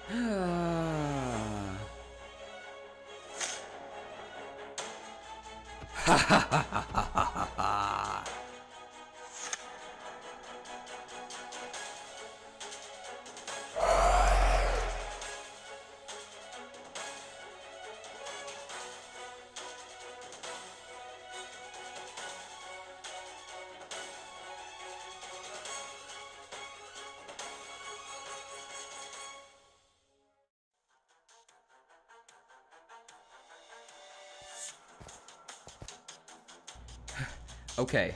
Ha ha ha ha ha ha ha! Okay,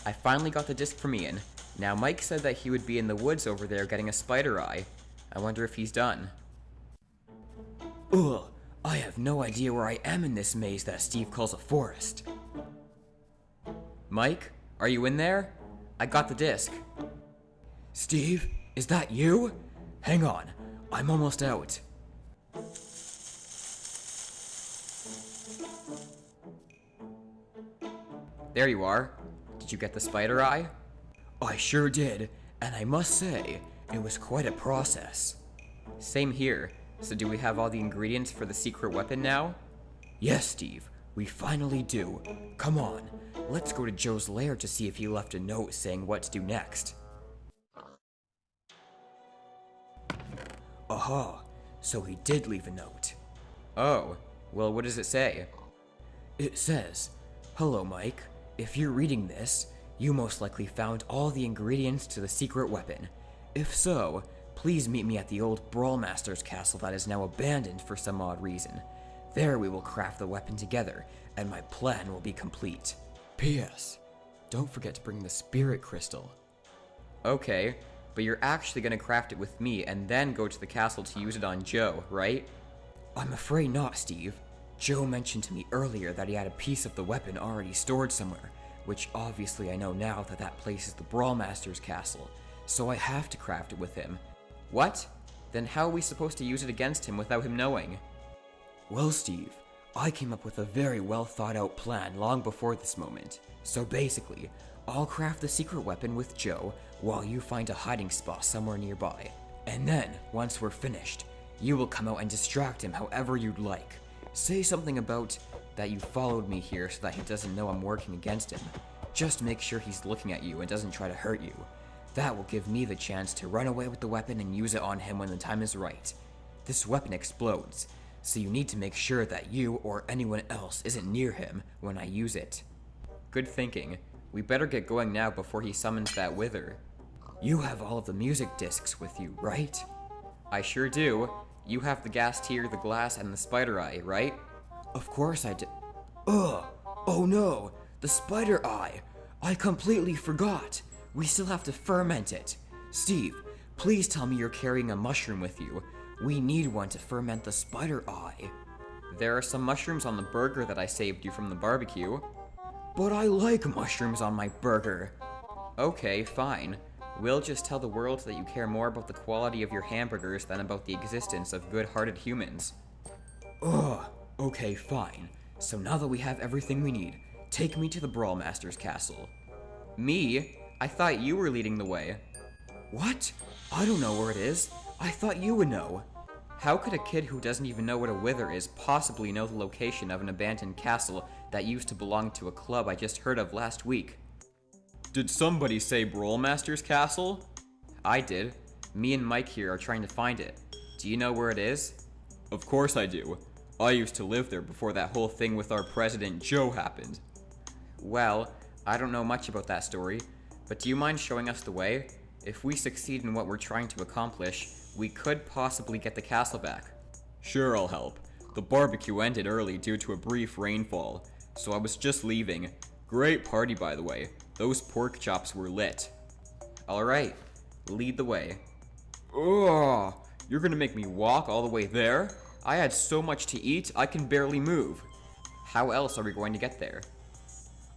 I finally got the disc from Ian. Now Mike said that he would be in the woods over there getting a spider eye. I wonder if he's done. Ugh, I have no idea where I am in this maze that Steve calls a forest. Mike, are you in there? I got the disc. Steve, is that you? Hang on, I'm almost out. There you are. Did you get the spider eye? I sure did, and I must say, it was quite a process. Same here. So do we have all the ingredients for the secret weapon now? Yes, Steve, we finally do. Come on, let's go to Joe's lair to see if he left a note saying what to do next. Aha, so he did leave a note. Oh, well, what does it say? It says, "Hello, Mike. If you're reading this, you most likely found all the ingredients to the secret weapon. If so, please meet me at the old Brawlmaster's castle that is now abandoned for some odd reason. There we will craft the weapon together, and my plan will be complete. P.S. Don't forget to bring the spirit crystal." Okay, but you're actually gonna craft it with me and then go to the castle to use it on Joe, right? I'm afraid not, Steve. Joe mentioned to me earlier that he had a piece of the weapon already stored somewhere, which obviously I know now that that place is the Brawlmaster's castle, so I have to craft it with him. What? Then how are we supposed to use it against him without him knowing? Well, Steve, I came up with a very well thought out plan long before this moment. So basically, I'll craft the secret weapon with Joe while you find a hiding spot somewhere nearby. And then, once we're finished, you will come out and distract him however you'd like. Say something about that you followed me here so that he doesn't know I'm working against him. Just make sure he's looking at you and doesn't try to hurt you. That will give me the chance to run away with the weapon and use it on him when the time is right. This weapon explodes, so you need to make sure that you or anyone else isn't near him when I use it. Good thinking. We better get going now before he summons that wither. You have all of the music discs with you, right? I sure do. You have the gas tier, the glass, and the spider eye, right? Of course I did. Ugh! Oh no! The spider eye! I completely forgot! We still have to ferment it. Steve, please tell me you're carrying a mushroom with you. We need one to ferment the spider eye. There are some mushrooms on the burger that I saved you from the barbecue. But I like mushrooms on my burger. Okay, fine. We'll just tell the world that you care more about the quality of your hamburgers than about the existence of good-hearted humans. Ugh, okay, fine. So now that we have everything we need, take me to the Brawlmaster's castle. Me? I thought you were leading the way. What? I don't know where it is. I thought you would know. How could a kid who doesn't even know what a wither is possibly know the location of an abandoned castle that used to belong to a club I just heard of last week? Did somebody say Brawlmaster's castle? I did. Me and Mike here are trying to find it. Do you know where it is? Of course I do. I used to live there before that whole thing with our president Joe happened. Well, I don't know much about that story, but do you mind showing us the way? If we succeed in what we're trying to accomplish, we could possibly get the castle back. Sure, I'll help. The barbecue ended early due to a brief rainfall, so I was just leaving. Great party, by the way. Those pork chops were lit. Alright, lead the way. Ugh, you're gonna make me walk all the way there? I had so much to eat, I can barely move. How else are we going to get there?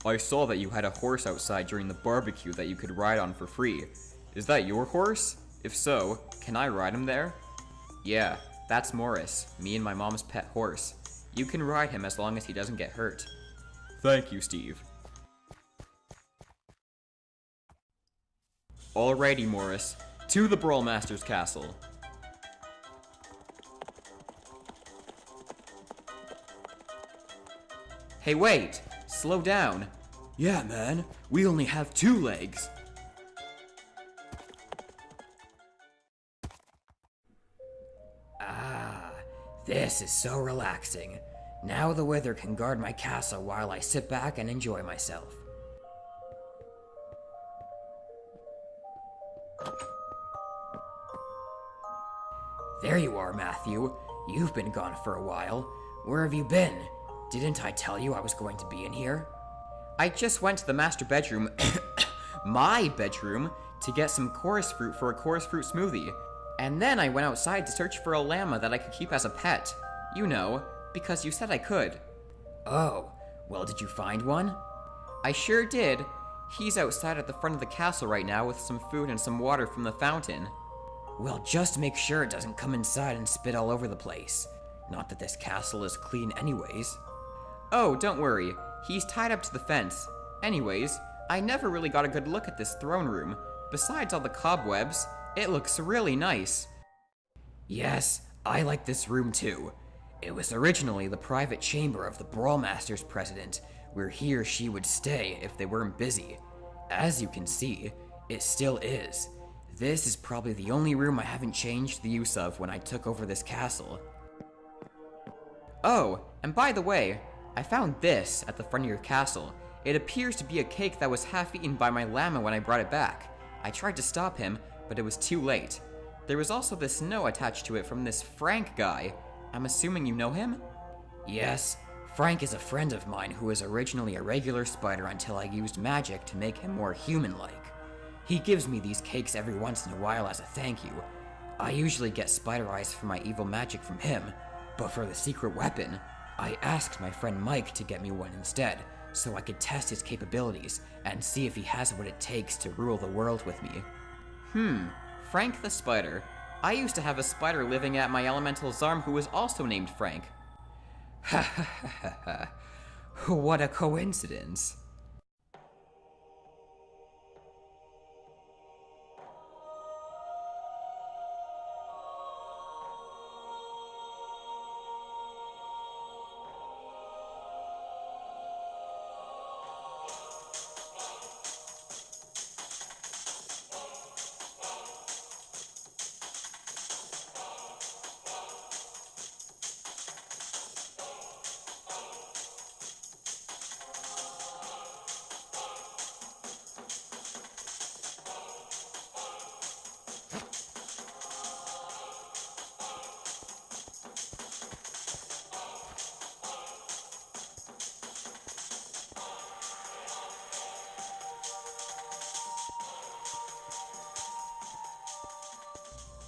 I saw that you had a horse outside during the barbecue that you could ride on for free. Is that your horse? If so, can I ride him there? Yeah, that's Morris, me and my mom's pet horse. You can ride him as long as he doesn't get hurt. Thank you, Steve. Alrighty, Morris. To the Brawlmaster's castle. Hey, wait! Slow down! Yeah, man, we only have 2 legs! Ah, this is so relaxing. Now the Wither can guard my castle while I sit back and enjoy myself. There you are, Matthew. You've been gone for a while. Where have you been? Didn't I tell you I was going to be in here? I just went to the master bedroom, my bedroom, to get some chorus fruit for a chorus fruit smoothie. And then I went outside to search for a llama that I could keep as a pet. You know, because you said I could. Oh, well, did you find one? I sure did. He's outside at the front of the castle right now with some food and some water from the fountain. Well, just make sure it doesn't come inside and spit all over the place. Not that this castle is clean anyways. Oh, don't worry. He's tied up to the fence. Anyways, I never really got a good look at this throne room. Besides all the cobwebs, it looks really nice. Yes, I like this room too. It was originally the private chamber of the Brawlmaster's president, where he or she would stay if they weren't busy. As you can see, it still is. This is probably the only room I haven't changed the use of when I took over this castle. Oh, and by the way, I found this at the front of your castle. It appears to be a cake that was half eaten by my llama when I brought it back. I tried to stop him, but it was too late. There was also this note attached to it from this Frank guy. I'm assuming you know him? Yes, Frank is a friend of mine who was originally a regular spider until I used magic to make him more human-like. He gives me these cakes every once in a while as a thank you. I usually get spider eyes for my evil magic from him, but for the secret weapon, I asked my friend Mike to get me one instead, so I could test his capabilities and see if he has what it takes to rule the world with me. Frank the Spider. I used to have a spider living at my elemental Zarm who was also named Frank. Ha ha ha ha ha. What a coincidence.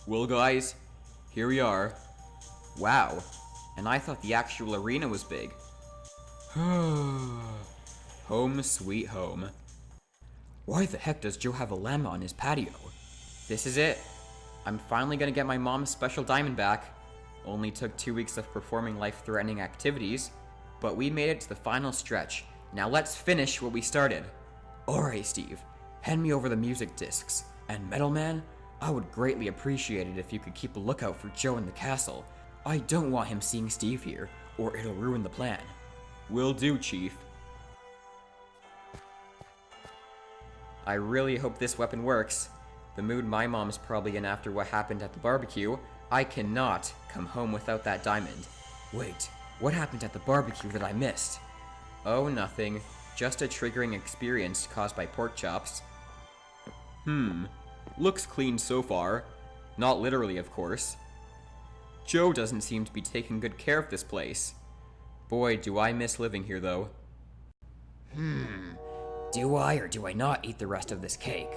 Well guys, here we are. Wow, and I thought the actual arena was big. Home sweet home. Why the heck does Joe have a llama on his patio? This is it. I'm finally gonna get my mom's special diamond back. Only took 2 weeks of performing life-threatening activities, but we made it to the final stretch. Now let's finish what we started. Alright Steve, hand me over the music discs, and Metalman, I would greatly appreciate it if you could keep a lookout for Joe in the castle. I don't want him seeing Steve here, or it'll ruin the plan. Will do, Chief. I really hope this weapon works. The mood my mom's probably in after what happened at the barbecue. I cannot come home without that diamond. Wait, what happened at the barbecue that I missed? Oh, nothing. Just a triggering experience caused by pork chops. Looks clean so far. Not literally, of course. Joe doesn't seem to be taking good care of this place. Boy, do I miss living here, though. Do I or do I not eat the rest of this cake?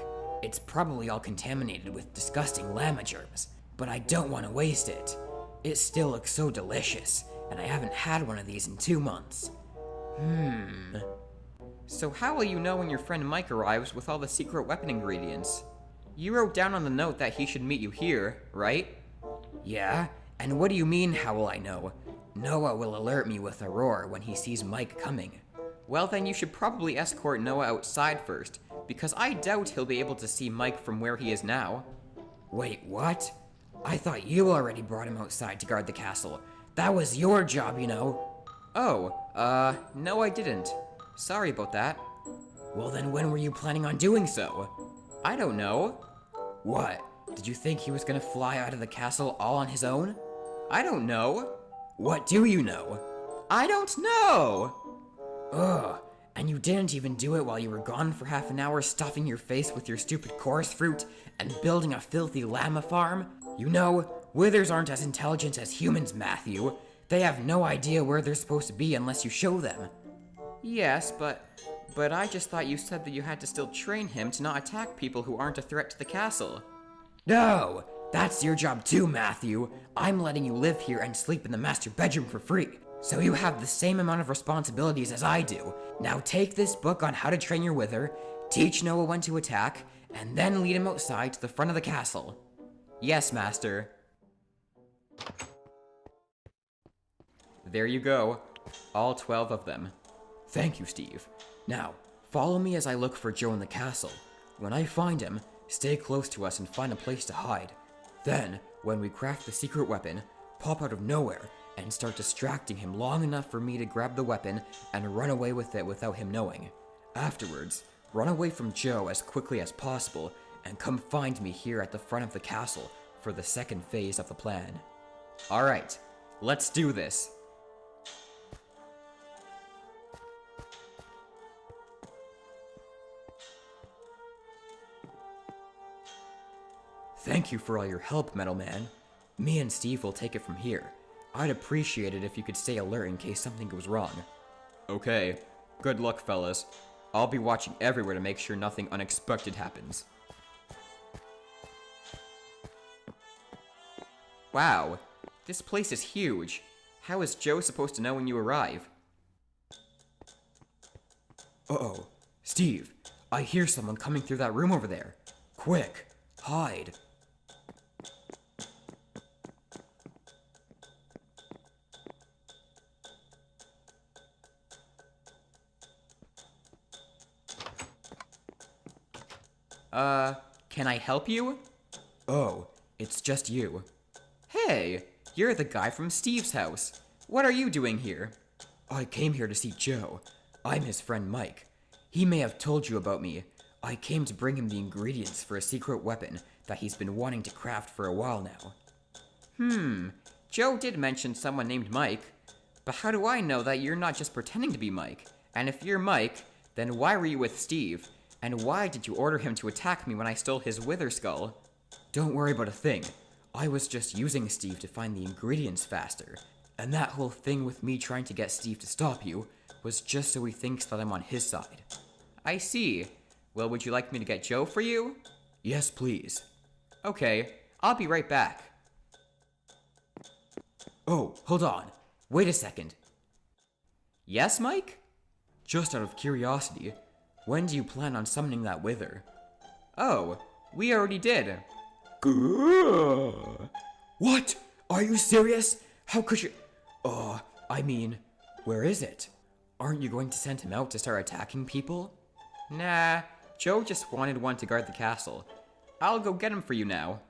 It's probably all contaminated with disgusting llama germs, but I don't want to waste it. It still looks so delicious, and I haven't had one of these in 2 months. So how will you know when your friend Mike arrives with all the secret weapon ingredients? You wrote down on the note that he should meet you here, right? Yeah, and what do you mean, how will I know? Noah will alert me with a roar when he sees Mike coming. Well then you should probably escort Noah outside first, because I doubt he'll be able to see Mike from where he is now. Wait, what? I thought you already brought him outside to guard the castle. That was your job, you know. Oh, no I didn't. Sorry about that. Well then when were you planning on doing so? I don't know. What? Did you think he was gonna fly out of the castle all on his own? I don't know. What do you know? I don't know! Ugh, and you didn't even do it while you were gone for half an hour stuffing your face with your stupid chorus fruit and building a filthy llama farm? You know, withers aren't as intelligent as humans, Matthew. They have no idea where they're supposed to be unless you show them. Yes, but I just thought you said that you had to still train him to not attack people who aren't a threat to the castle. No! That's your job too, Matthew. I'm letting you live here and sleep in the master bedroom for free. So you have the same amount of responsibilities as I do. Now take this book on how to train your wither, teach Noah when to attack, and then lead him outside to the front of the castle. Yes, master. There you go. All 12 of them. Thank you, Steve. Now, follow me as I look for Joe in the castle. When I find him, stay close to us and find a place to hide. Then, when we craft the secret weapon, pop out of nowhere and start distracting him long enough for me to grab the weapon and run away with it without him knowing. Afterwards, run away from Joe as quickly as possible and come find me here at the front of the castle for the second phase of the plan. Alright, let's do this. Thank you for all your help, Metalman. Me and Steve will take it from here. I'd appreciate it if you could stay alert in case something goes wrong. Okay. Good luck, fellas. I'll be watching everywhere to make sure nothing unexpected happens. Wow. This place is huge. How is Joe supposed to know when you arrive? Uh-oh. Steve, I hear someone coming through that room over there. Quick, hide. Can I help you? Oh, it's just you. Hey, you're the guy from Steve's house. What are you doing here? I came here to see Joe. I'm his friend Mike. He may have told you about me. I came to bring him the ingredients for a secret weapon that he's been wanting to craft for a while now. Joe did mention someone named Mike. But how do I know that you're not just pretending to be Mike? And if you're Mike, then why were you with Steve? And why did you order him to attack me when I stole his wither skull? Don't worry about a thing. I was just using Steve to find the ingredients faster. And that whole thing with me trying to get Steve to stop you was just so he thinks that I'm on his side. I see. Well, would you like me to get Joe for you? Yes, please. Okay, I'll be right back. Oh, hold on. Wait a second. Yes, Mike? Just out of curiosity, when do you plan on summoning that wither? Oh, we already did. What? Are you serious? How could you? I mean, where is it? Aren't you going to send him out to start attacking people? Nah, Joe just wanted one to guard the castle. I'll go get him for you now.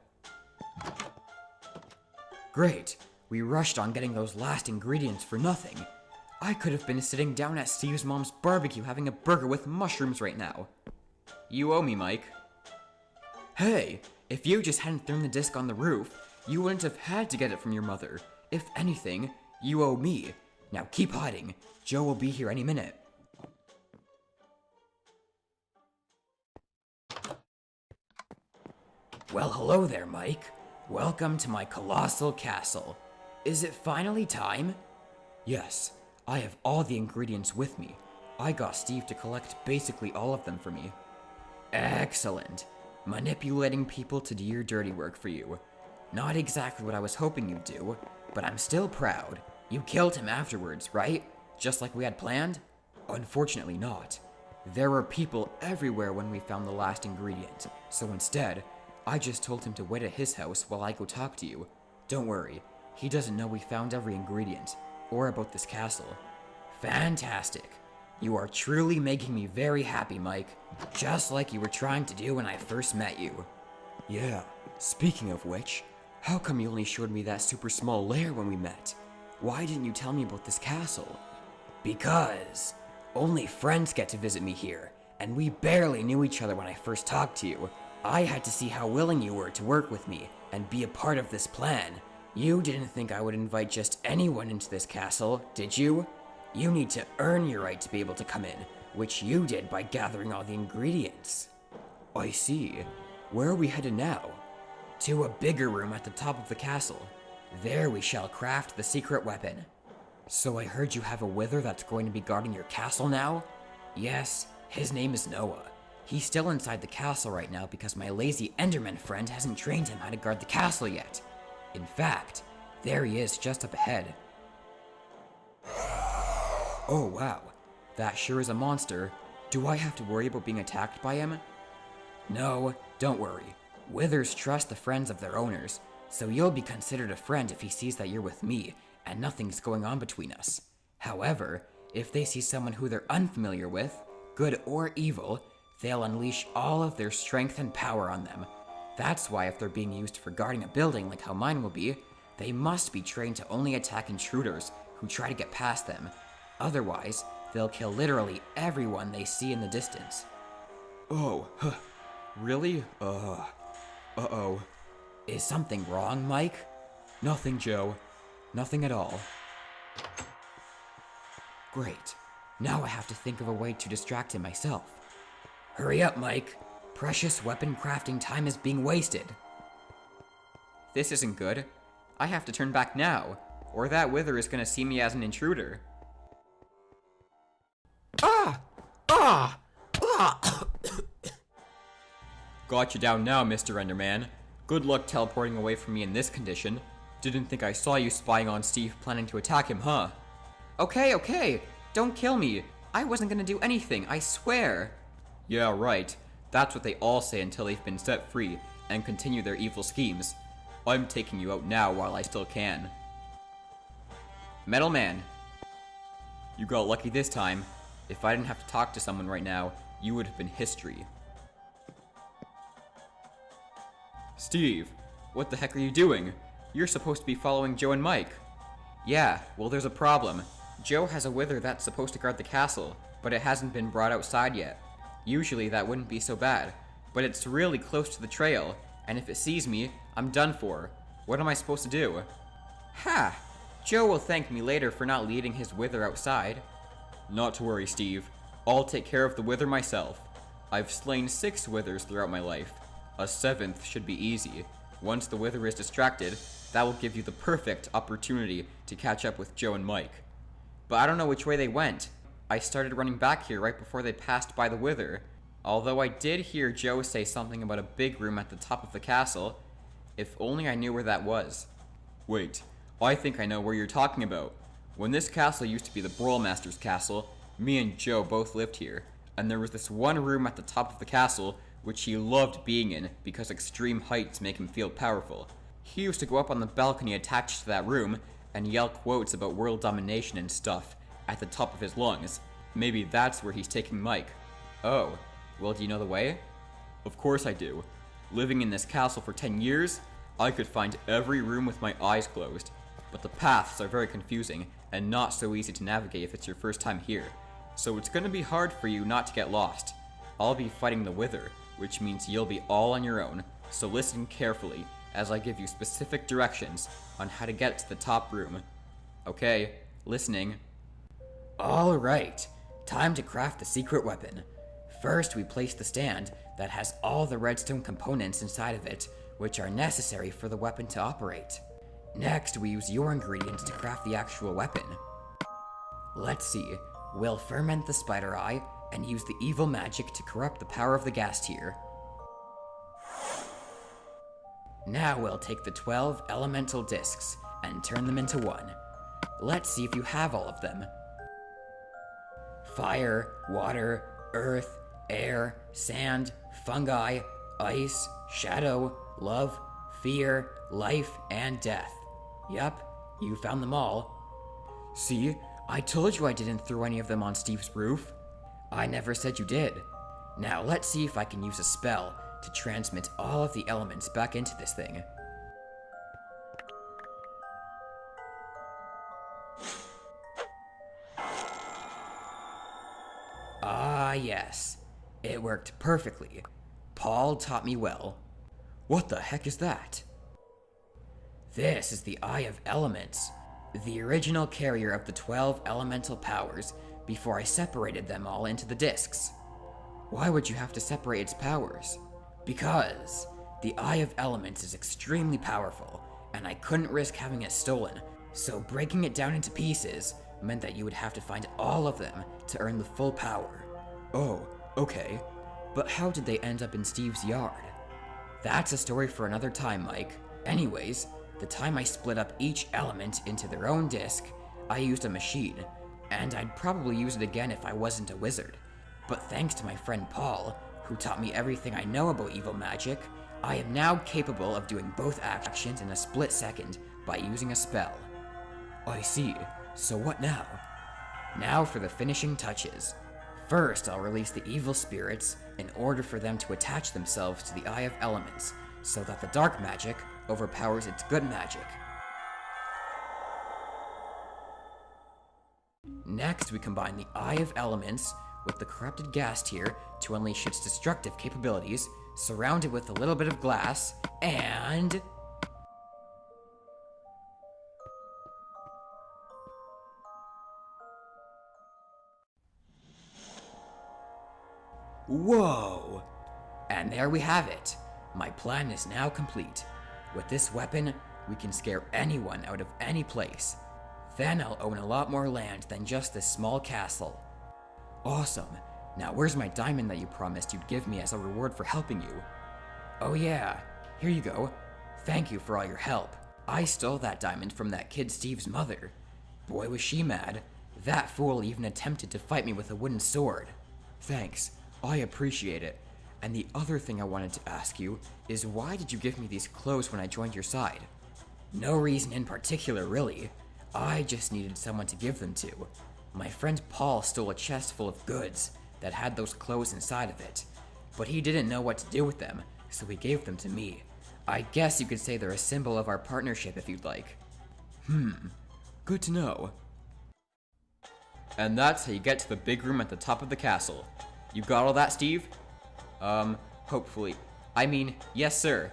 Great. We rushed on getting those last ingredients for nothing. I could have been sitting down at Steve's mom's barbecue having a burger with mushrooms right now. You owe me, Mike. Hey, if you just hadn't thrown the disc on the roof, you wouldn't have had to get it from your mother. If anything, you owe me. Now keep hiding. Joe will be here any minute. Well, hello there, Mike. Welcome to my Colossal Castle. Is it finally time? Yes. I have all the ingredients with me. I got Steve to collect basically all of them for me. Excellent. Manipulating people to do your dirty work for you. Not exactly what I was hoping you'd do, but I'm still proud. You killed him afterwards, right? Just like we had planned? Unfortunately not. There were people everywhere when we found the last ingredient, so instead, I just told him to wait at his house while I go talk to you. Don't worry, he doesn't know we found every ingredient, or about this castle. Fantastic. You are truly making me very happy, Mike. Just like you were trying to do when I first met you. Yeah, speaking of which, how come you only showed me that super small lair when we met? Why didn't you tell me about this castle? Because only friends get to visit me here, and we barely knew each other when I first talked to you. I had to see how willing you were to work with me and be a part of this plan. You didn't think I would invite just anyone into this castle, did you? You need to earn your right to be able to come in, which you did by gathering all the ingredients. I see. Where are we headed now? To a bigger room at the top of the castle. There we shall craft the secret weapon. So I heard you have a wither that's going to be guarding your castle now? Yes, his name is Noah. He's still inside the castle right now because my lazy Enderman friend hasn't trained him how to guard the castle yet. In fact, there he is just up ahead. Oh wow, that sure is a monster. Do I have to worry about being attacked by him? No, don't worry. Withers trust the friends of their owners, so you'll be considered a friend if he sees that you're with me and nothing's going on between us. However, if they see someone who they're unfamiliar with, good or evil, they'll unleash all of their strength and power on them. That's why if they're being used for guarding a building like how mine will be, they must be trained to only attack intruders who try to get past them. Otherwise, they'll kill literally everyone they see in the distance. Oh, really? Uh-oh. Is something wrong, Mike? Nothing, Joe. Nothing at all. Great. Now I have to think of a way to distract him myself. Hurry up, Mike. Precious weapon crafting time is being wasted. This isn't good. I have to turn back now, or that wither is gonna see me as an intruder. Got you down now, Mr. Enderman. Good luck teleporting away from me in this condition. Didn't think I saw you spying on Steve planning to attack him, huh? Okay. Don't kill me. I wasn't gonna do anything, I swear. Yeah, right. That's what they all say until they've been set free and continue their evil schemes. I'm taking you out now while I still can. Metalman. You got lucky this time. If I didn't have to talk to someone right now, you would have been history. Steve, what the heck are you doing? You're supposed to be following Joe and Mike. Yeah, well there's a problem. Joe has a wither that's supposed to guard the castle, but it hasn't been brought outside yet. Usually that wouldn't be so bad, but it's really close to the trail, and if it sees me, I'm done for. What am I supposed to do? Ha! Joe will thank me later for not leading his wither outside. Not to worry, Steve. I'll take care of the wither myself. I've slain 6 withers throughout my life. A 7th should be easy. Once the wither is distracted, that will give you the perfect opportunity to catch up with Joe and Mike. But I don't know which way they went. I started running back here right before they passed by the wither. Although I did hear Joe say something about a big room at the top of the castle. If only I knew where that was. Wait, I think I know where you're talking about. When this castle used to be the Brawlmaster's castle, me and Joe both lived here, and there was this one room at the top of the castle which he loved being in because extreme heights make him feel powerful. He used to go up on the balcony attached to that room and yell quotes about world domination and stuff at the top of his lungs. Maybe that's where he's taking Mike. Oh, well, do you know the way? Of course I do. Living in this castle for 10 years, I could find every room with my eyes closed, but the paths are very confusing and not so easy to navigate if it's your first time here, so it's gonna be hard for you not to get lost. I'll be fighting the Wither, which means you'll be all on your own, so listen carefully as I give you specific directions on how to get to the top room. Okay, listening. Alright, time to craft the secret weapon. First, we place the stand that has all the redstone components inside of it, which are necessary for the weapon to operate. Next, we use your ingredients to craft the actual weapon. Let's see, we'll ferment the spider eye and use the evil magic to corrupt the power of the gas tier. Now we'll take the 12 elemental discs and turn them into one. Let's see if you have all of them. Fire, water, earth, air, sand, fungi, ice, shadow, love, fear, life, and death. Yup, you found them all. See, I told you I didn't throw any of them on Steve's roof. I never said you did. Now let's see if I can use a spell to transmit all of the elements back into this thing. Ah, yes. It worked perfectly. Paul taught me well. What the heck is that? This is the Eye of Elements, the original carrier of the 12 elemental powers before I separated them all into the discs. Why would you have to separate its powers? Because the Eye of Elements is extremely powerful, and I couldn't risk having it stolen, so breaking it down into pieces meant that you would have to find all of them to earn the full power. Oh, okay. But how did they end up in Steve's yard? That's a story for another time, Mike. Anyways, the time I split up each element into their own disc, I used a machine, and I'd probably use it again if I wasn't a wizard. But thanks to my friend Paul, who taught me everything I know about evil magic, I am now capable of doing both actions in a split second by using a spell. I see. So what now? Now for the finishing touches. First, I'll release the evil spirits in order for them to attach themselves to the Eye of Elements, so that the dark magic overpowers its good magic. Next, we combine the Eye of Elements with the corrupted gas tier to unleash its destructive capabilities, surround it with a little bit of glass, and... Whoa! And there we have it. My plan is now complete. With this weapon, we can scare anyone out of any place. Then I'll own a lot more land than just this small castle. Awesome. Now where's my diamond that you promised you'd give me as a reward for helping you? Oh yeah, here you go. Thank you for all your help. I stole that diamond from that kid Steve's mother. Boy was she mad. That fool even attempted to fight me with a wooden sword. Thanks. I appreciate it. And the other thing I wanted to ask you is why did you give me these clothes when I joined your side? No reason in particular, really. I just needed someone to give them to. My friend Paul stole a chest full of goods that had those clothes inside of it, but he didn't know what to do with them, so he gave them to me. I guess you could say they're a symbol of our partnership if you'd like. Good to know. And that's how you get to the big room at the top of the castle. You got all that, Steve? Hopefully. I mean, yes, sir.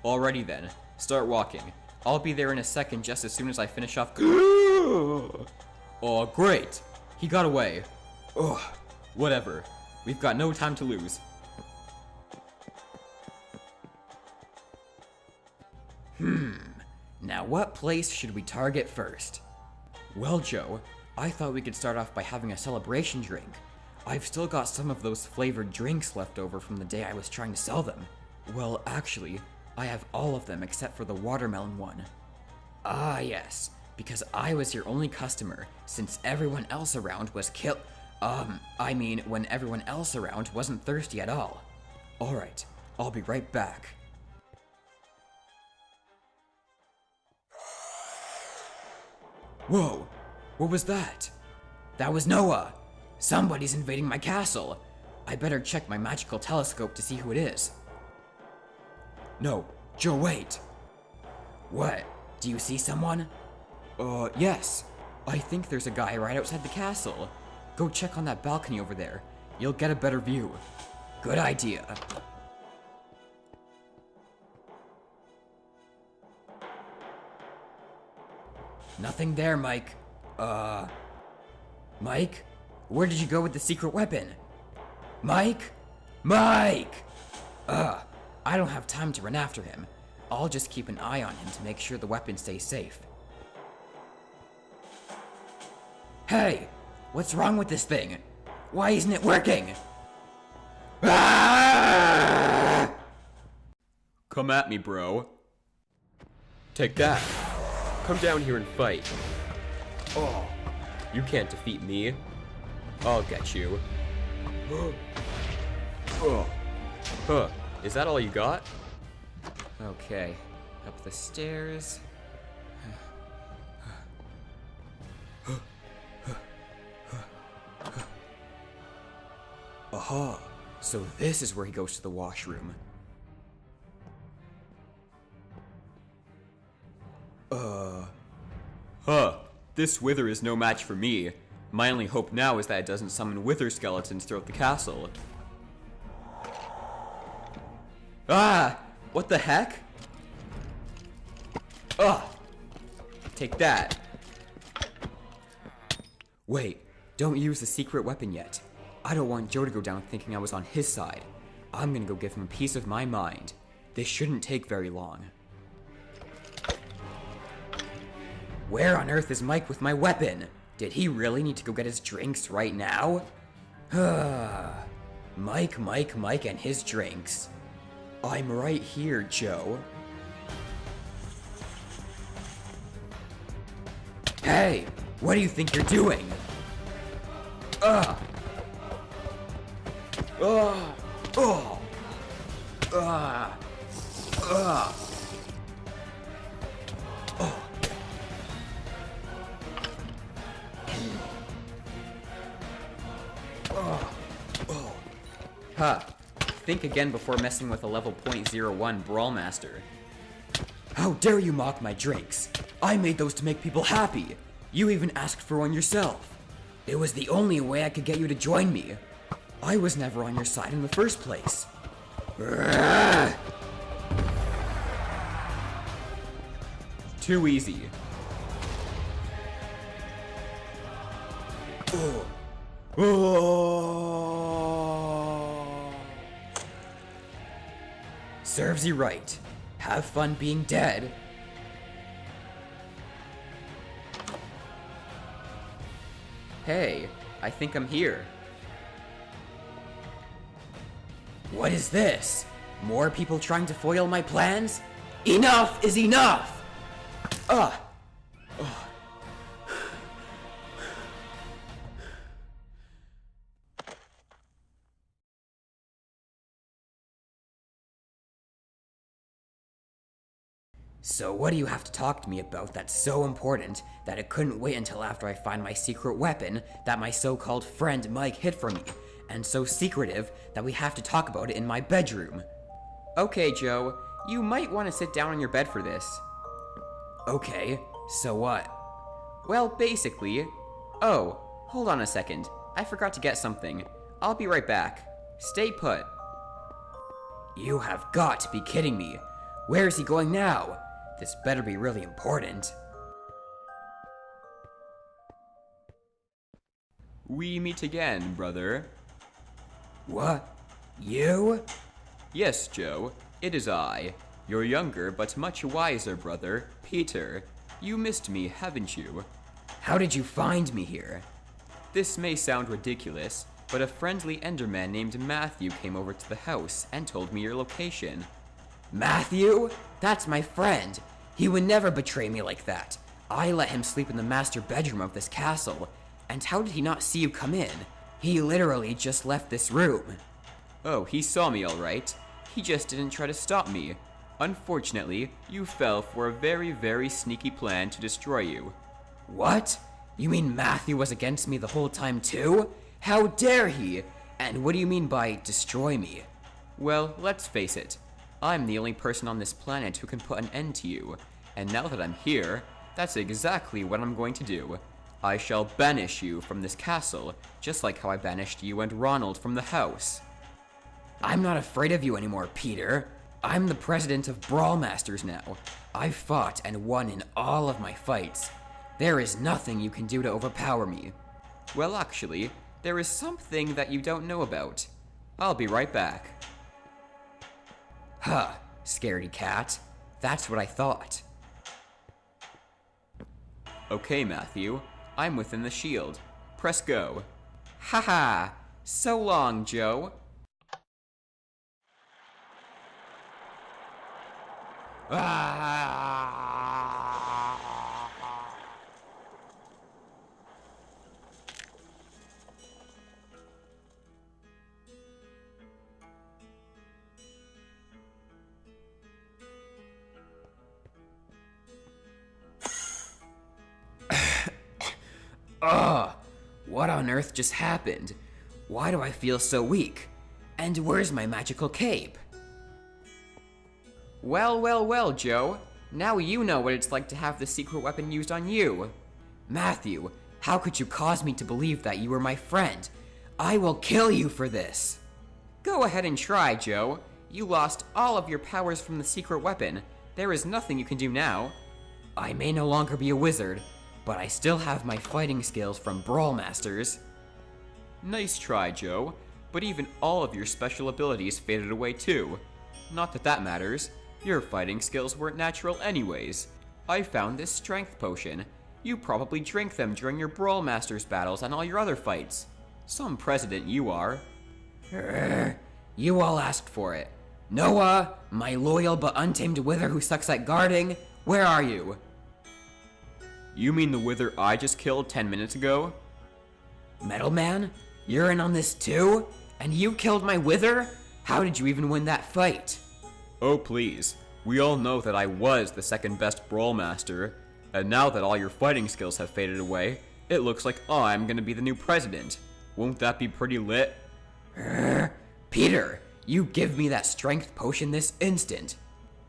Alrighty then. Start walking. I'll be there in a second just as soon as I finish off. Oh, great. He got away. Ugh. Whatever. We've got no time to lose. Now what place should we target first? Well, Joe, I thought we could start off by having a celebration drink. I've still got some of those flavored drinks left over from the day I was trying to sell them. Well, actually, I have all of them except for the watermelon one. Ah, yes, because I was your only customer since everyone else around was when everyone else around wasn't thirsty at all. Alright, I'll be right back. Whoa, what was that? That was Noah! Somebody's invading my castle! I better check my magical telescope to see who it is. No, Joe, wait! What? Do you see someone? Yes. I think there's a guy right outside the castle. Go check on that balcony over there. You'll get a better view. Good idea. Nothing there, Mike. Mike? Where did you go with the secret weapon? Mike? Mike! I don't have time to run after him. I'll just keep an eye on him to make sure the weapon stays safe. Hey! What's wrong with this thing? Why isn't it working? Ah! Come at me, bro. Take that. Come down here and fight. Oh, you can't defeat me. I'll get you. Huh, is that all you got? Okay, up the stairs. Aha! So this is where he goes to the washroom. Huh, this wither is no match for me. My only hope now is that it doesn't summon wither skeletons throughout the castle. Ah! What the heck? Ugh! Take that. Wait, don't use the secret weapon yet. I don't want Joe to go down thinking I was on his side. I'm gonna go give him a piece of my mind. This shouldn't take very long. Where on earth is Mike with my weapon? Did he really need to go get his drinks right now? Mike, and his drinks. I'm right here, Joe. Hey, what do you think you're doing? Oh. Huh. Think again before messing with a level .01 Brawl Master. How dare you mock my drinks? I made those to make people happy. You even asked for one yourself. It was the only way I could get you to join me. I was never on your side in the first place. Too easy. Serves you right. Have fun being dead. Hey, I think I'm here. What is this? More people trying to foil my plans? Enough is enough! Ugh. So what do you have to talk to me about that's so important that it couldn't wait until after I find my secret weapon that my so-called friend Mike hid from me, and so secretive that we have to talk about it in my bedroom? Okay, Joe, you might want to sit down on your bed for this. Okay, so what? Well, basically... Oh, hold on a second. I forgot to get something. I'll be right back. Stay put. You have got to be kidding me. Where is he going now? This better be really important. We meet again, brother. What? You? Yes, Joe. It is I, your younger but much wiser brother, Peter. You missed me, haven't you? How did you find me here? This may sound ridiculous, but a friendly Enderman named Matthew came over to the house and told me your location. Matthew? That's my friend. He would never betray me like that. I let him sleep in the master bedroom of this castle. And how did he not see you come in? He literally just left this room. Oh, he saw me all right. He just didn't try to stop me. Unfortunately, you fell for a very, very sneaky plan to destroy you. What? You mean Matthew was against me the whole time too? How dare he? And what do you mean by destroy me? Well, let's face it. I'm the only person on this planet who can put an end to you, and now that I'm here, that's exactly what I'm going to do. I shall banish you from this castle, just like how I banished you and Ronald from the house. I'm not afraid of you anymore, Peter. I'm the president of Brawl Masters now. I've fought and won in all of my fights. There is nothing you can do to overpower me. Well, actually, there is something that you don't know about. I'll be right back. Huh, scaredy cat. That's what I thought. Okay, Matthew. I'm within the shield. Press go. Haha! So long, Joe. Ugh! What on earth just happened? Why do I feel so weak? And where's my magical cape? Well, Joe. Now you know what it's like to have the secret weapon used on you. Matthew, How could you cause me to believe that you were my friend? I will kill you for this. Go ahead and try, Joe. You lost all of your powers from the secret weapon. There is nothing you can do now. I may no longer be a wizard, but I still have my fighting skills from Brawl Masters. Nice try, Joe. But even all of your special abilities faded away too. Not that that matters. Your fighting skills weren't natural anyways. I found this strength potion. You probably drink them during your Brawl Masters battles and all your other fights. Some president you are. You all asked for it. Noah, my loyal but untamed wither who sucks at guarding, where are you? You mean the wither I just killed 10 minutes ago? Metalman, you're in on this too? And you killed my wither? How did you even win that fight? Oh please, we all know that I was the second best Brawl Master, and now that all your fighting skills have faded away, it looks like I'm gonna be the new president. Won't that be pretty lit? Peter, you give me that strength potion this instant.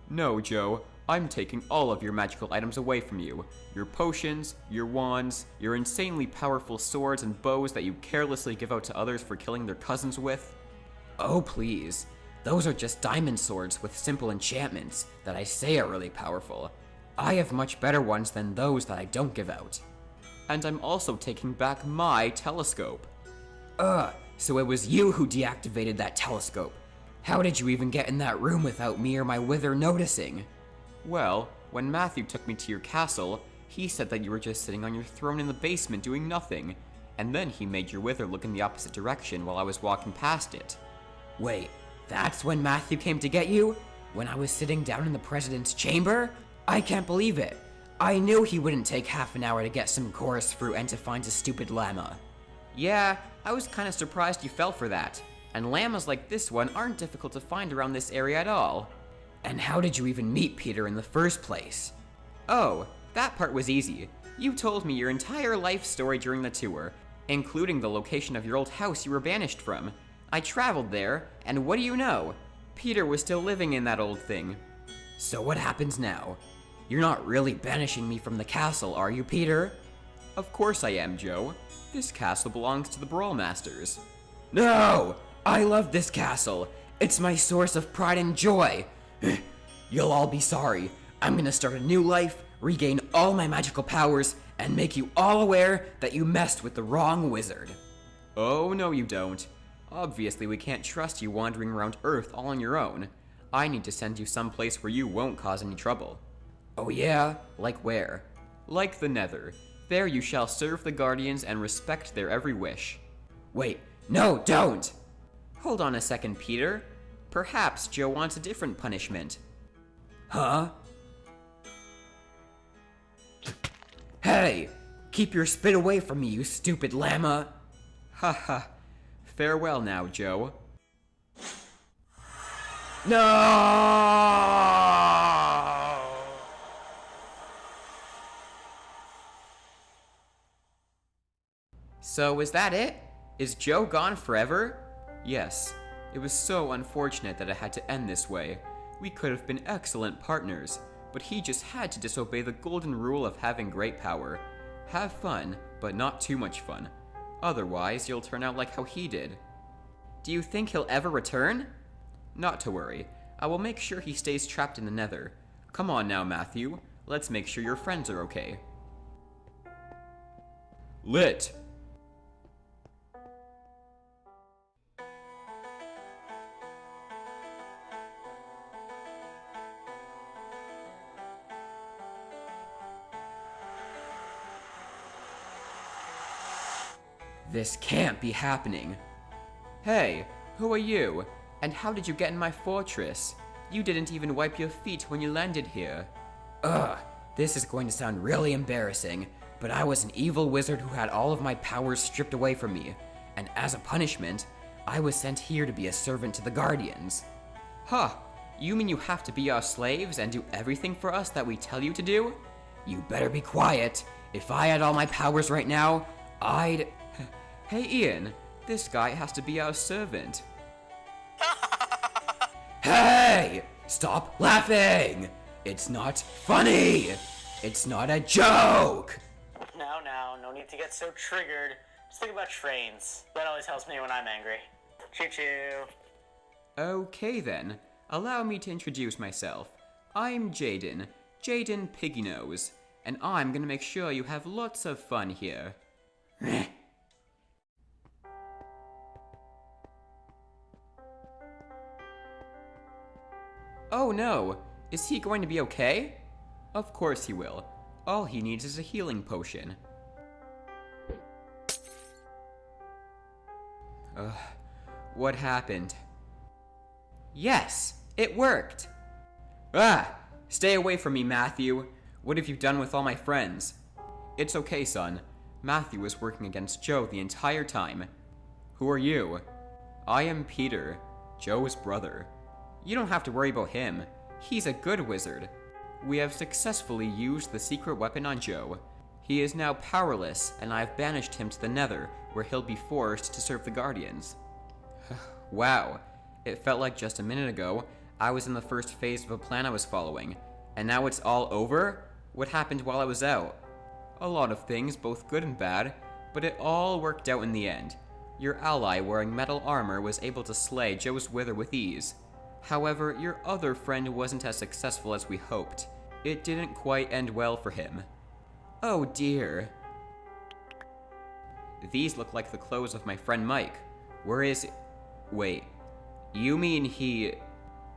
No, Joe, I'm taking all of your magical items away from you. Your potions, your wands, your insanely powerful swords and bows that you carelessly give out to others for killing their cousins with. Oh please, those are just diamond swords with simple enchantments that I say are really powerful. I have much better ones than those that I don't give out. And I'm also taking back my telescope. So it was you who deactivated that telescope. How did you even get in that room without me or my wither noticing? Well, when Matthew took me to your castle, he said that you were just sitting on your throne in the basement doing nothing, and then he made your wither look in the opposite direction while I was walking past it. Wait, that's when Matthew came to get you? When I was sitting down in the president's chamber? I can't believe it. I knew he wouldn't take half an hour to get some chorus fruit and to find a stupid llama. Yeah, I was kinda surprised you fell for that. And llamas like this one aren't difficult to find around this area at all. And how did you even meet Peter in the first place? Oh, that part was easy. You told me your entire life story during the tour, including the location of your old house you were banished from. I traveled there, and what do you know? Peter was still living in that old thing. So what happens now? You're not really banishing me from the castle, are you, Peter? Of course I am, Joe. This castle belongs to the Brawl Masters. No! I love this castle. It's my source of pride and joy. You'll all be sorry. I'm gonna start a new life, regain all my magical powers, and make you all aware that you messed with the wrong wizard. Oh, no you don't. Obviously we can't trust you wandering around Earth all on your own. I need to send you someplace where you won't cause any trouble. Oh yeah? Like where? Like the Nether. There you shall serve the Guardians and respect their every wish. Wait, no, don't! Hold on a second, Peter. Perhaps Joe wants a different punishment. Huh? Hey! Keep your spit away from me, you stupid llama! Haha. Farewell now, Joe. No! So is that it? Is Joe gone forever? Yes. It was so unfortunate that it had to end this way. We could have been excellent partners, but he just had to disobey the golden rule of having great power. Have fun, but not too much fun. Otherwise, you'll turn out like how he did. Do you think he'll ever return? Not to worry. I will make sure he stays trapped in the Nether. Come on now, Matthew. Let's make sure your friends are okay. Lit! This can't be happening. Hey, who are you? And how did you get in my fortress? You didn't even wipe your feet when you landed here. This is going to sound really embarrassing, but I was an evil wizard who had all of my powers stripped away from me, and as a punishment, I was sent here to be a servant to the Guardians. Huh, you mean you have to be our slaves and do everything for us that we tell you to do? You better be quiet. If I had all my powers right now, I'd... Hey Ian, this guy has to be our servant. Hey! Stop laughing! It's not funny! It's not a joke! Now, now. No need to get so triggered. Just think about trains. That always helps me when I'm angry. Choo-choo. Okay then, allow me to introduce myself. I'm Jaden Piggynose, and I'm gonna make sure you have lots of fun here. Oh no, is he going to be okay? Of course he will. All he needs is a healing potion. What happened? Yes, it worked! Ah! Stay away from me, Matthew. What have you done with all my friends? It's okay, son. Matthew was working against Joe the entire time. Who are you? I am Peter, Joe's brother. You don't have to worry about him. He's a good wizard. We have successfully used the secret weapon on Joe. He is now powerless, and I have banished him to the Nether, where he'll be forced to serve the Guardians. Wow, it felt like just a minute ago, I was in the first phase of a plan I was following, and now it's all over? What happened while I was out? A lot of things, both good and bad, but it all worked out in the end. Your ally wearing metal armor was able to slay Joe's wither with ease. However, your other friend wasn't as successful as we hoped. It didn't quite end well for him. Oh dear. These look like the clothes of my friend Mike. Where is he? Wait, you mean he...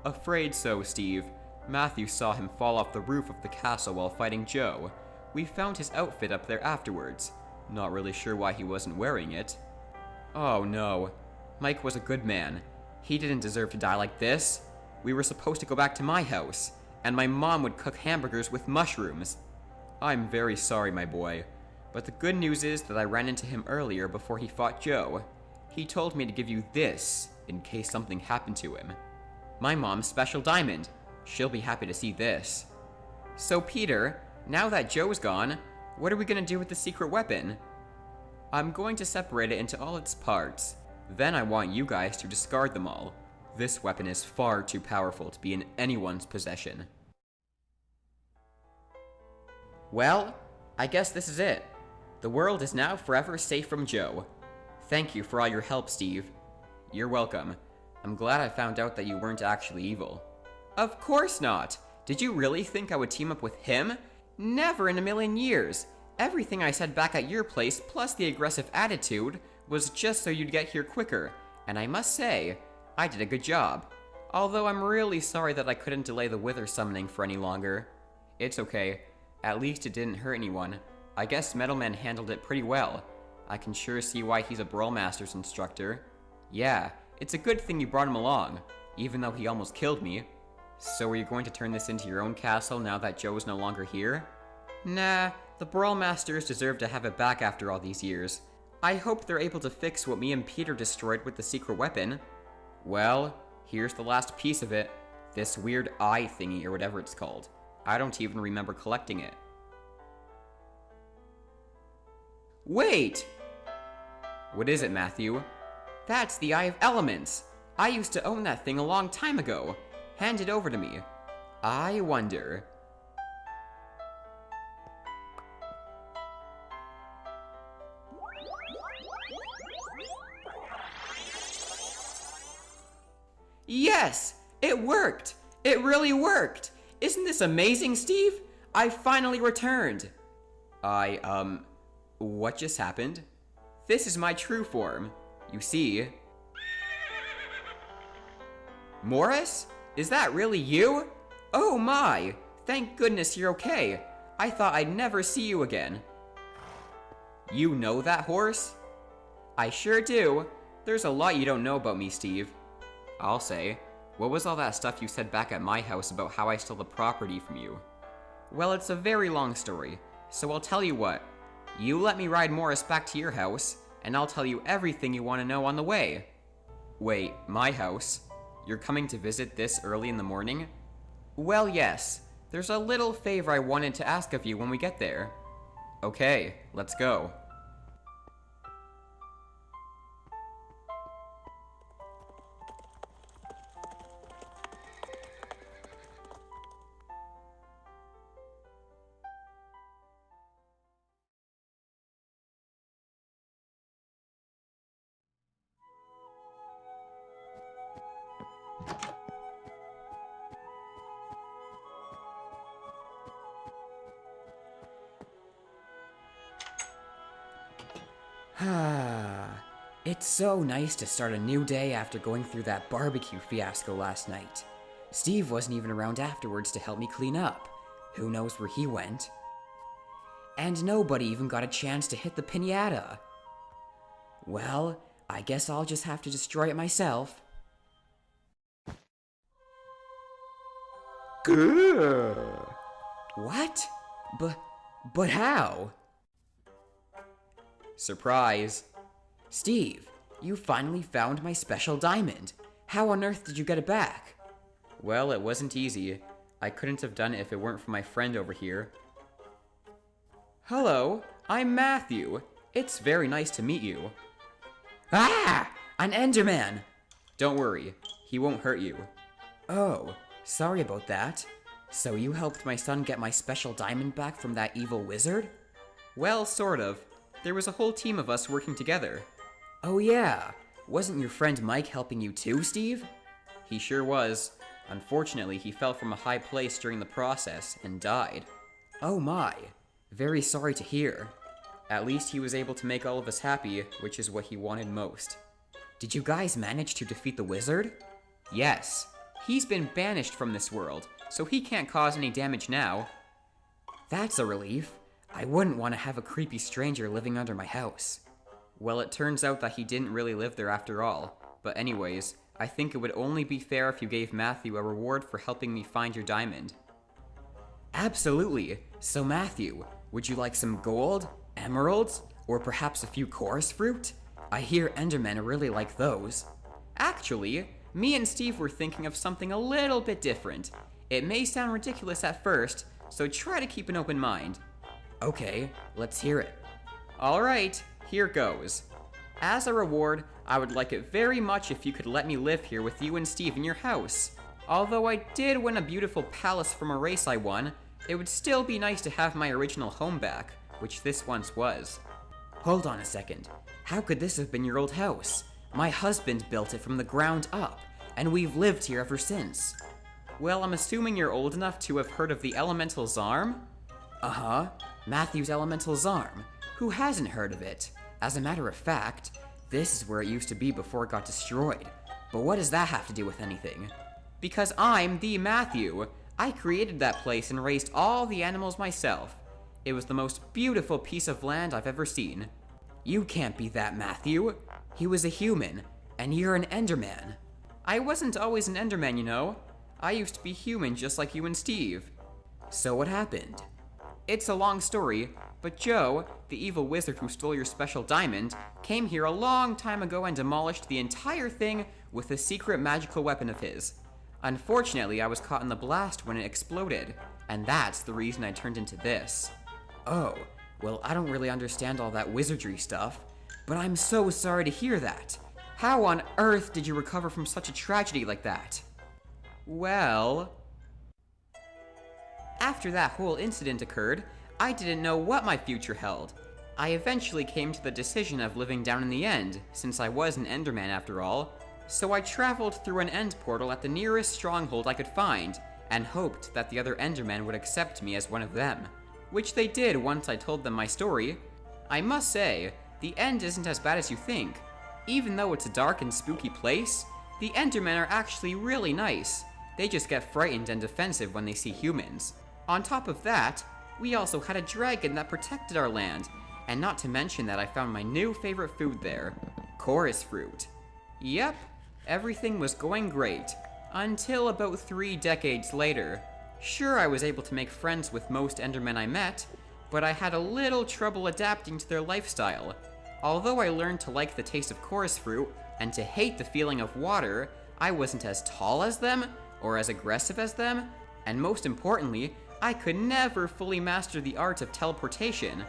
Afraid so, Steve. Matthew saw him fall off the roof of the castle while fighting Joe. We found his outfit up there afterwards. Not really sure why he wasn't wearing it. Oh no. Mike was a good man. He didn't deserve to die like this. We were supposed to go back to my house, and my mom would cook hamburgers with mushrooms. I'm very sorry, my boy. But the good news is that I ran into him earlier before he fought Joe. He told me to give you this in case something happened to him. My mom's special diamond. She'll be happy to see this. So Peter, now that Joe's gone, what are we gonna do with the secret weapon? I'm going to separate it into all its parts. Then I want you guys to discard them all. This weapon is far too powerful to be in anyone's possession. Well, I guess this is it. The world is now forever safe from Joe. Thank you for all your help, Steve. You're welcome. I'm glad I found out that you weren't actually evil. Of course not! Did you really think I would team up with him? Never in a million years! Everything I said back at your place, plus the aggressive attitude, was just so you'd get here quicker. And I must say, I did a good job. Although I'm really sorry that I couldn't delay the wither summoning for any longer. It's okay. At least it didn't hurt anyone. I guess Metalman handled it pretty well. I can sure see why he's a Brawl Masters instructor. Yeah, it's a good thing you brought him along, even though he almost killed me. So are you going to turn this into your own castle now that Joe's no longer here? Nah, the Brawl Masters deserve to have it back after all these years. I hope they're able to fix what me and Peter destroyed with the secret weapon. Well, here's the last piece of it. This weird eye thingy or whatever it's called. I don't even remember collecting it. Wait! What is it, Matthew? That's the Eye of Elements! I used to own that thing a long time ago. Hand it over to me. I wonder... Yes! It worked! It really worked! Isn't this amazing, Steve? I finally returned! What just happened? This is my true form. You see... Morris? Is that really you? Oh my! Thank goodness you're okay. I thought I'd never see you again. You know that horse? I sure do. There's a lot you don't know about me, Steve. I'll say. What was all that stuff you said back at my house about how I stole the property from you? Well, it's a very long story, so I'll tell you what. You let me ride Morris back to your house, and I'll tell you everything you want to know on the way. Wait, my house? You're coming to visit this early in the morning? Well, yes. There's a little favor I wanted to ask of you when we get there. Okay, let's go. It's so nice to start a new day after going through that barbecue fiasco last night. Steve wasn't even around afterwards to help me clean up. Who knows where he went? And nobody even got a chance to hit the piñata. Well, I guess I'll just have to destroy it myself. Grrr. What? But how? Surprise. Steve, you finally found my special diamond. How on earth did you get it back? Well, it wasn't easy. I couldn't have done it if it weren't for my friend over here. Hello, I'm Matthew. It's very nice to meet you. Ah! An Enderman! Don't worry, he won't hurt you. Oh, sorry about that. So you helped my son get my special diamond back from that evil wizard? Well, sort of. There was a whole team of us working together. Oh yeah, wasn't your friend Mike helping you too, Steve? He sure was. Unfortunately, he fell from a high place during the process and died. Oh my, very sorry to hear. At least he was able to make all of us happy, which is what he wanted most. Did you guys manage to defeat the wizard? Yes. He's been banished from this world, so he can't cause any damage now. That's a relief. I wouldn't want to have a creepy stranger living under my house. Well, it turns out that he didn't really live there after all. But anyways, I think it would only be fair if you gave Matthew a reward for helping me find your diamond. Absolutely. So Matthew, would you like some gold, emeralds, or perhaps a few chorus fruit? I hear Endermen really like those. Actually, me and Steve were thinking of something a little bit different. It may sound ridiculous at first, so try to keep an open mind. Okay, let's hear it. Alright, here goes. As a reward, I would like it very much if you could let me live here with you and Steve in your house. Although I did win a beautiful palace from a race I won, it would still be nice to have my original home back, which this once was. Hold on a second. How could this have been your old house? My husband built it from the ground up, and we've lived here ever since. Well, I'm assuming you're old enough to have heard of the Elemental Zarm? Uh-huh. Matthew's Elemental Zarm. Who hasn't heard of it? As a matter of fact, this is where it used to be before it got destroyed. But what does that have to do with anything? Because I'm the Matthew. I created that place and raised all the animals myself. It was the most beautiful piece of land I've ever seen. You can't be that Matthew. He was a human, and you're an Enderman. I wasn't always an Enderman, you know. I used to be human just like you and Steve. So what happened? It's a long story, but Joe, the evil wizard who stole your special diamond, came here a long time ago and demolished the entire thing with a secret magical weapon of his. Unfortunately, I was caught in the blast when it exploded, and that's the reason I turned into this. Oh, well, I don't really understand all that wizardry stuff, but I'm so sorry to hear that. How on earth did you recover from such a tragedy like that? Well, after that whole incident occurred, I didn't know what my future held. I eventually came to the decision of living down in the end, since I was an Enderman after all, so I traveled through an end portal at the nearest stronghold I could find, and hoped that the other Endermen would accept me as one of them. Which they did once I told them my story. I must say, the end isn't as bad as you think. Even though it's a dark and spooky place, the Endermen are actually really nice. They just get frightened and defensive when they see humans. On top of that, we also had a dragon that protected our land, and not to mention that I found my new favorite food there, chorus fruit. Yep, everything was going great, until about 3 decades later. Sure, I was able to make friends with most Endermen I met, but I had a little trouble adapting to their lifestyle. Although I learned to like the taste of chorus fruit, and to hate the feeling of water, I wasn't as tall as them, or as aggressive as them, and most importantly, I could never fully master the art of teleportation.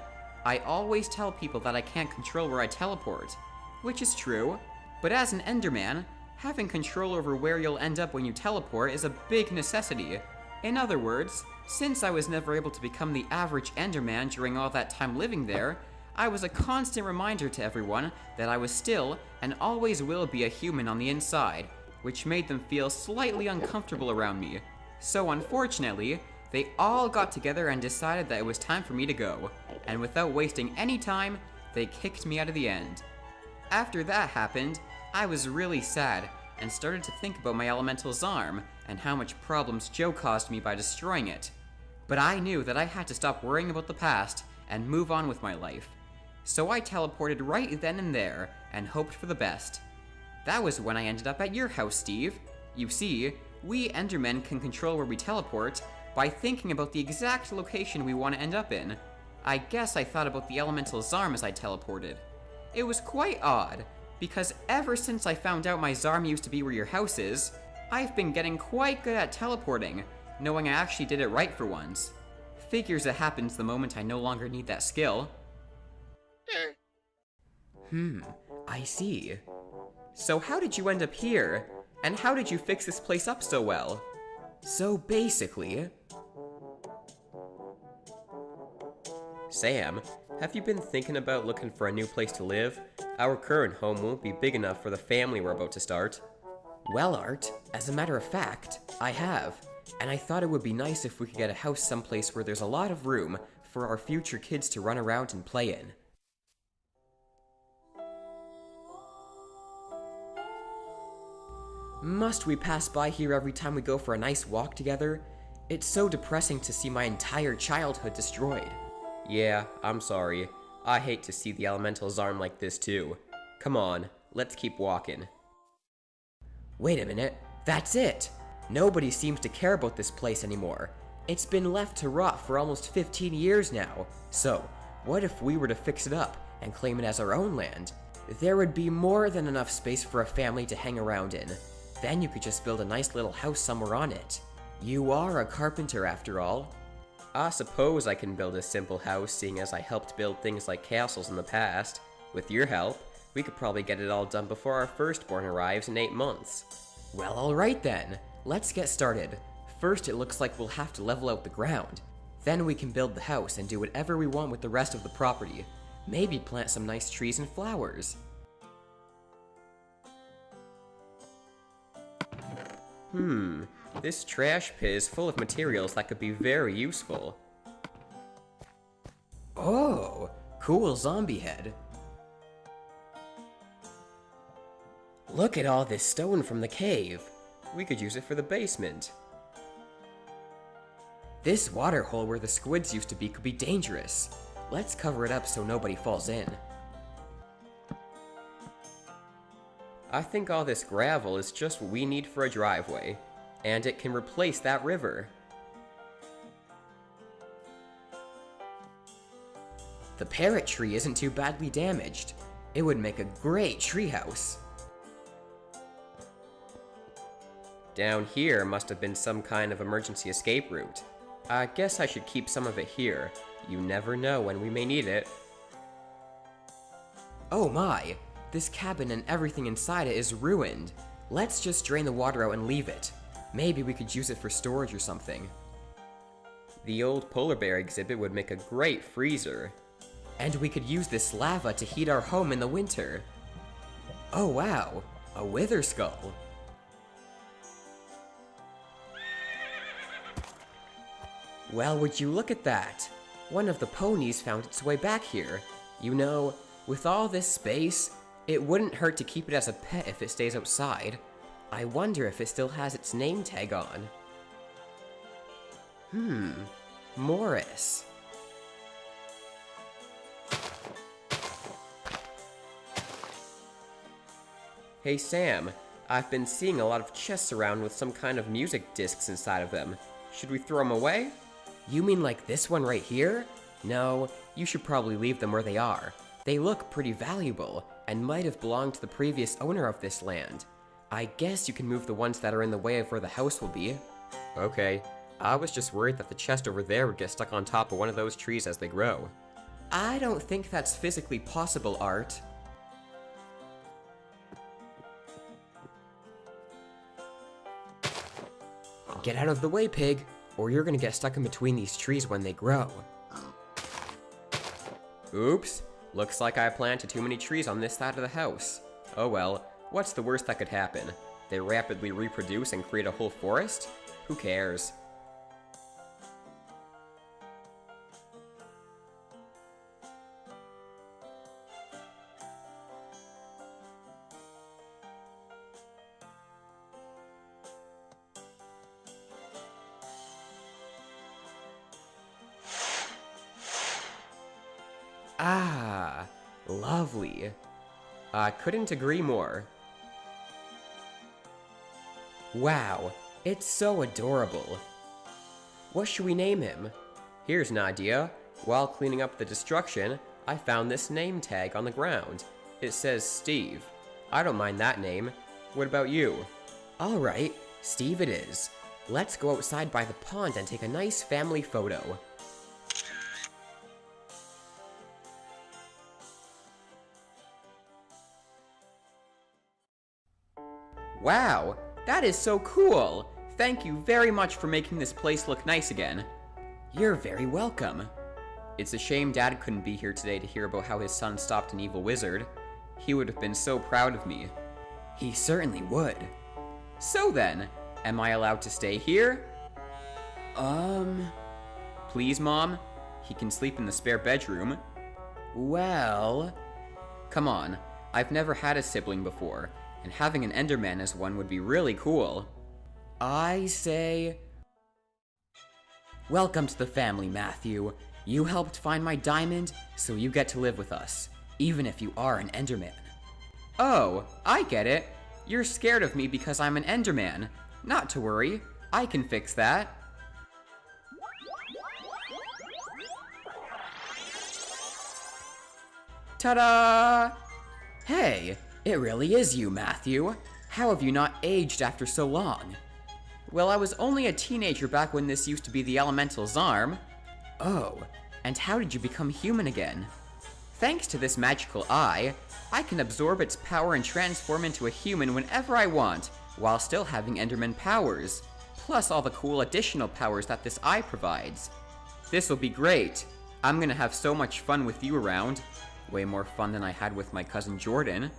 I always tell people that I can't control where I teleport, which is true, but as an Enderman, having control over where you'll end up when you teleport is a big necessity. In other words, since I was never able to become the average Enderman during all that time living there, I was a constant reminder to everyone that I was still and always will be a human on the inside, which made them feel slightly uncomfortable around me. So unfortunately, they all got together and decided that it was time for me to go, and without wasting any time, they kicked me out of the end. After that happened, I was really sad and started to think about my elemental's arm and how much problems Joe caused me by destroying it. But I knew that I had to stop worrying about the past and move on with my life. So I teleported right then and there and hoped for the best. That was when I ended up at your house, Steve. You see, we Endermen can control where we teleport by thinking about the exact location we want to end up in. I guess I thought about the elemental's arm as I teleported. It was quite odd, because ever since I found out my Zarm used to be where your house is, I've been getting quite good at teleporting, knowing I actually did it right for once. Figures it happens the moment I no longer need that skill. I see. So how did you end up here? And how did you fix this place up so well? So basically... Sam, have you been thinking about looking for a new place to live? Our current home won't be big enough for the family we're about to start. Well, Art, as a matter of fact, I have. And I thought it would be nice if we could get a house someplace where there's a lot of room for our future kids to run around and play in. Must we pass by here every time we go for a nice walk together? It's so depressing to see my entire childhood destroyed. Yeah, I'm sorry. I hate to see the elemental's arm like this too. Come on, let's keep walking. Wait a minute, that's it! Nobody seems to care about this place anymore. It's been left to rot for almost 15 years now. So, what if we were to fix it up and claim it as our own land? There would be more than enough space for a family to hang around in. Then you could just build a nice little house somewhere on it. You are a carpenter after all. I suppose I can build a simple house, seeing as I helped build things like castles in the past. With your help, we could probably get it all done before our firstborn arrives in 8 months. Well, alright then. Let's get started. First, it looks like we'll have to level out the ground. Then we can build the house and do whatever we want with the rest of the property. Maybe plant some nice trees and flowers. This trash pit is full of materials that could be very useful. Oh, cool zombie head. Look at all this stone from the cave. We could use it for the basement. This water hole where the squids used to be could be dangerous. Let's cover it up so nobody falls in. I think all this gravel is just what we need for a driveway, and it can replace that river. The parrot tree isn't too badly damaged. It would make a great treehouse. Down here must have been some kind of emergency escape route. I guess I should keep some of it here. You never know when we may need it. Oh my, this cabin and everything inside it is ruined. Let's just drain the water out and leave it. Maybe we could use it for storage or something. The old polar bear exhibit would make a great freezer. And we could use this lava to heat our home in the winter. Oh wow, a wither skull. Well, would you look at that? One of the ponies found its way back here. You know, with all this space, it wouldn't hurt to keep it as a pet if it stays outside. I wonder if it still has its name tag on. Morris. Hey Sam, I've been seeing a lot of chests around with some kind of music discs inside of them. Should we throw them away? You mean like this one right here? No, you should probably leave them where they are. They look pretty valuable, and might have belonged to the previous owner of this land. I guess you can move the ones that are in the way of where the house will be. Okay, I was just worried that the chest over there would get stuck on top of one of those trees as they grow. I don't think that's physically possible, Art. Get out of the way, pig, or you're gonna get stuck in between these trees when they grow. Oops, looks like I planted too many trees on this side of the house. Oh well, what's the worst that could happen? They rapidly reproduce and create a whole forest? Who cares? Ah, lovely. Couldn't agree more. Wow, it's so adorable. What should we name him? Here's an idea. While cleaning up the destruction, I found this name tag on the ground. It says Steve. I don't mind that name. What about you? Alright, Steve it is. Let's go outside by the pond and take a nice family photo. Wow, that is so cool! Thank you very much for making this place look nice again. You're very welcome. It's a shame Dad couldn't be here today to hear about how his son stopped an evil wizard. He would have been so proud of me. He certainly would. So then, am I allowed to stay here? Please, Mom? He can sleep in the spare bedroom. Well... Come on, I've never had a sibling before, and having an Enderman as one would be really cool. I say... Welcome to the family, Matthew. You helped find my diamond, so you get to live with us, even if you are an Enderman. Oh, I get it. You're scared of me because I'm an Enderman. Not to worry, I can fix that. Ta-da! Hey, it really is you, Matthew. How have you not aged after so long? Well, I was only a teenager back when this used to be the Elemental's arm. Oh, and how did you become human again? Thanks to this magical eye, I can absorb its power and transform into a human whenever I want, while still having Enderman powers, plus all the cool additional powers that this eye provides. This'll be great. I'm gonna have so much fun with you around. Way more fun than I had with my cousin Jordan.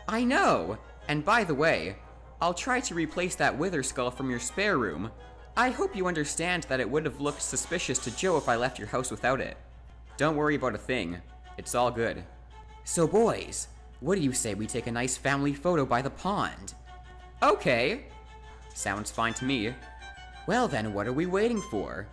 I know! And by the way, I'll try to replace that wither skull from your spare room. I hope you understand that it would have looked suspicious to Joe if I left your house without it. Don't worry about a thing. It's all good. So boys, what do you say we take a nice family photo by the pond? Okay. Sounds fine to me. Well then, what are we waiting for?